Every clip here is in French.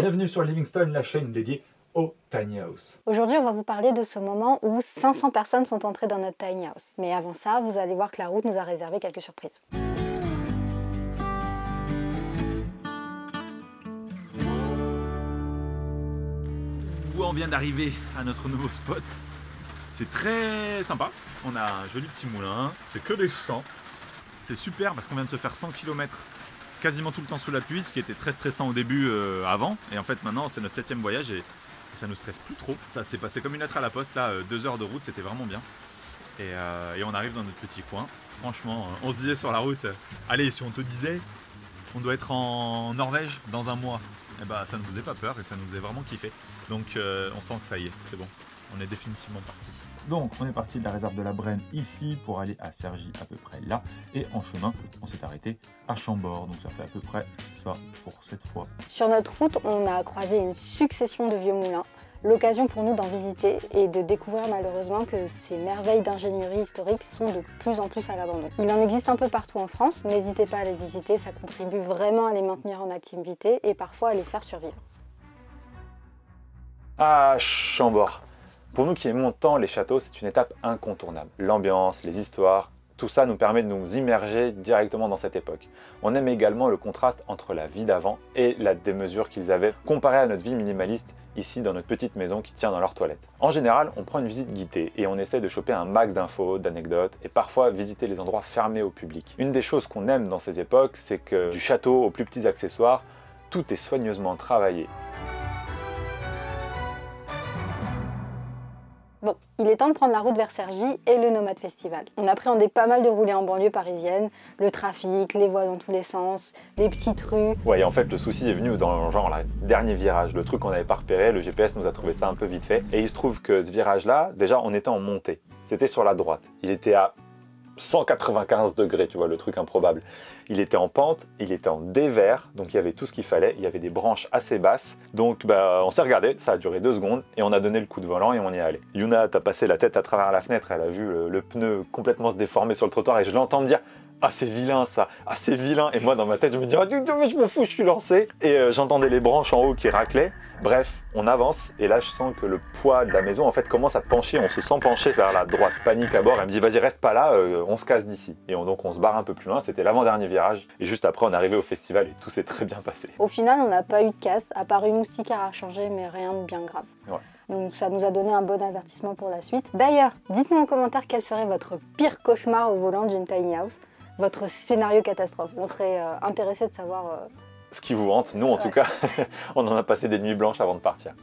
Bienvenue sur Livingstone, la chaîne dédiée au Tiny House. Aujourd'hui, on va vous parler de ce moment où 500 personnes sont entrées dans notre Tiny House. Mais avant ça, vous allez voir que la route nous a réservé quelques surprises. On vient d'arriver à notre nouveau spot. C'est très sympa. On a un joli petit moulin, c'est que des champs. C'est super parce qu'on vient de se faire 100 km quasiment tout le temps sous la pluie, ce qui était très stressant au début avant. Et en fait maintenant c'est notre 7e voyage et ça nous stresse plus trop. Ça s'est passé comme une lettre à la poste, là 2 heures de route, c'était vraiment bien. Et on arrive dans notre petit coin. Franchement, on se disait sur la route, allez, si on te disait on doit être en Norvège dans un mois, eh ben, ça ne vous faisait pas peur et ça nous faisait vraiment kiffer. Donc on sent que ça y est, c'est bon, on est définitivement parti. Donc on est parti de la réserve de la Brenne ici pour aller à Cergy à peu près là. Et en chemin, on s'est arrêté à Chambord, donc ça fait à peu près ça pour cette fois. Sur notre route, on a croisé une succession de vieux moulins. L'occasion pour nous d'en visiter et de découvrir malheureusement que ces merveilles d'ingénierie historique sont de plus en plus à l'abandon. Il en existe un peu partout en France, n'hésitez pas à les visiter, ça contribue vraiment à les maintenir en activité et parfois à les faire survivre. Ah, Chambord. Pour nous qui aimons tant les châteaux, c'est une étape incontournable. L'ambiance, les histoires, tout ça nous permet de nous immerger directement dans cette époque. On aime également le contraste entre la vie d'avant et la démesure qu'ils avaient comparée à notre vie minimaliste ici dans notre petite maison qui tient dans leur toilette. En général, on prend une visite guidée et on essaie de choper un max d'infos, d'anecdotes et parfois visiter les endroits fermés au public. Une des choses qu'on aime dans ces époques, c'est que du château aux plus petits accessoires, tout est soigneusement travaillé. Bon, il est temps de prendre la route vers Cergy et le Nomade Festival. On appréhendait pas mal de rouler en banlieue parisienne, le trafic, les voies dans tous les sens, les petites rues. Ouais, et en fait, le souci est venu dans genre le dernier virage. Le truc qu'on n'avait pas repéré, le GPS nous a trouvé ça un peu vite fait. Et il se trouve que ce virage-là, déjà, on était en montée. C'était sur la droite. Il était à 195 degrés, tu vois, le truc improbable. Il était en pente, il était en dévers, donc il y avait tout ce qu'il fallait. Il y avait des branches assez basses. Donc on s'est regardé, ça a duré 2 secondes et on a donné le coup de volant et on y est allé. Yuna, t'as passé la tête à travers la fenêtre, elle a vu le pneu complètement se déformer sur le trottoir et je l'entends me dire « Ah, c'est vilain ça, ah c'est vilain !» Et moi dans ma tête je me dis « Ah, mais je me fous, je suis lancé !» Et j'entendais les branches en haut qui raclaient. Bref, on avance et là je sens que le poids de la maison en fait commence à pencher, on se sent pencher vers la droite. Panique à bord, elle me dit vas-y reste pas là, on se casse d'ici. Et donc on se barre un peu plus loin, c'était l'avant-dernier virage et juste après on est arrivé au festival et tout s'est très bien passé. Au final, on n'a pas eu de casse, à part une moustiquaire à changer, mais rien de bien grave. Ouais. Donc ça nous a donné un bon avertissement pour la suite. D'ailleurs, dites-nous en commentaire quel serait votre pire cauchemar au volant d'une tiny house, votre scénario catastrophe. On serait intéressé de savoir... Ce qui vous hante, nous en tout cas, on en a passé des nuits blanches avant de partir.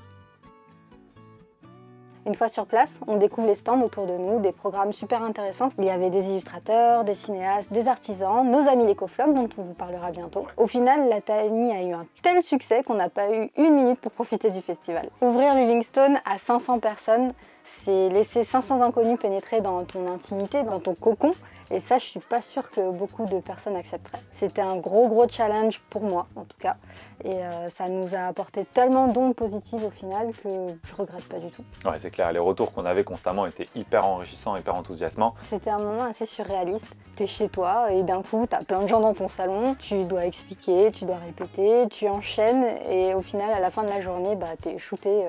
Une fois sur place, on découvre les stands autour de nous, des programmes super intéressants. Il y avait des illustrateurs, des cinéastes, des artisans, nos amis les coflogs dont on vous parlera bientôt. Au final, la Tiny a eu un tel succès qu'on n'a pas eu 1 minute pour profiter du festival. Ouvrir Livingstone à 500 personnes, c'est laisser 500 inconnus pénétrer dans ton intimité, dans ton cocon. Et ça, je suis pas sûre que beaucoup de personnes accepteraient. C'était un gros challenge pour moi, en tout cas. Et ça nous a apporté tellement d'ondes positives au final que je regrette pas du tout. Ouais, c'est clair, les retours qu'on avait constamment étaient hyper enrichissants, hyper enthousiasmants. C'était un moment assez surréaliste. T'es chez toi et d'un coup, t'as plein de gens dans ton salon. Tu dois expliquer, tu dois répéter, tu enchaînes. Et au final, à la fin de la journée, t'es shooté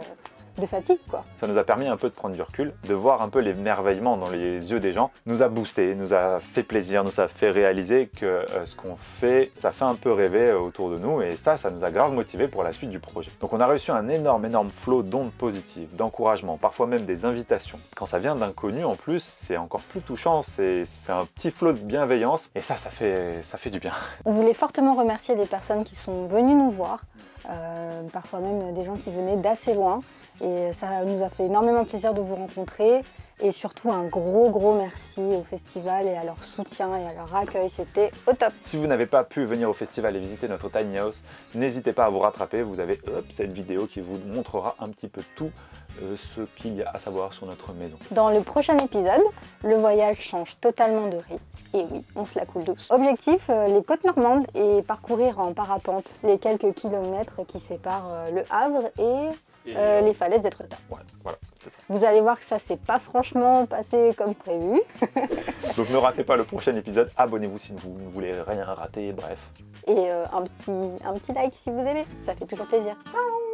de fatigue, quoi. Ça nous a permis un peu de prendre du recul, de voir un peu l'émerveillement dans les yeux des gens, nous a boosté, nous a fait plaisir, nous a fait réaliser que ce qu'on fait, ça fait un peu rêver autour de nous et ça nous a grave motivé pour la suite du projet. Donc on a reçu un énorme flot d'ondes positives, d'encouragement, parfois même des invitations. Quand ça vient d'inconnus en plus, c'est encore plus touchant, c'est un petit flot de bienveillance et ça fait du bien. On voulait fortement remercier les personnes qui sont venues nous voir, parfois même des gens qui venaient d'assez loin. Et ça nous a fait énormément plaisir de vous rencontrer et surtout un gros merci au festival et à leur soutien et à leur accueil, c'était au top. Si vous n'avez pas pu venir au festival et visiter notre tiny house, n'hésitez pas à vous rattraper, vous avez cette vidéo qui vous montrera un petit peu tout ce qu'il y a à savoir sur notre maison. Dans le prochain épisode, le voyage change totalement de rythme. Et oui, on se la coule douce. Objectif, les côtes normandes et parcourir en parapente les quelques kilomètres qui séparent le Havre et les falaises d'Étretat. Ouais, voilà, c'est ça. Vous allez voir que ça s'est pas franchement passé comme prévu. Donc ne ratez pas le prochain épisode, abonnez-vous si vous ne voulez rien rater, bref. Et un petit like si vous aimez, ça fait toujours plaisir. Ciao.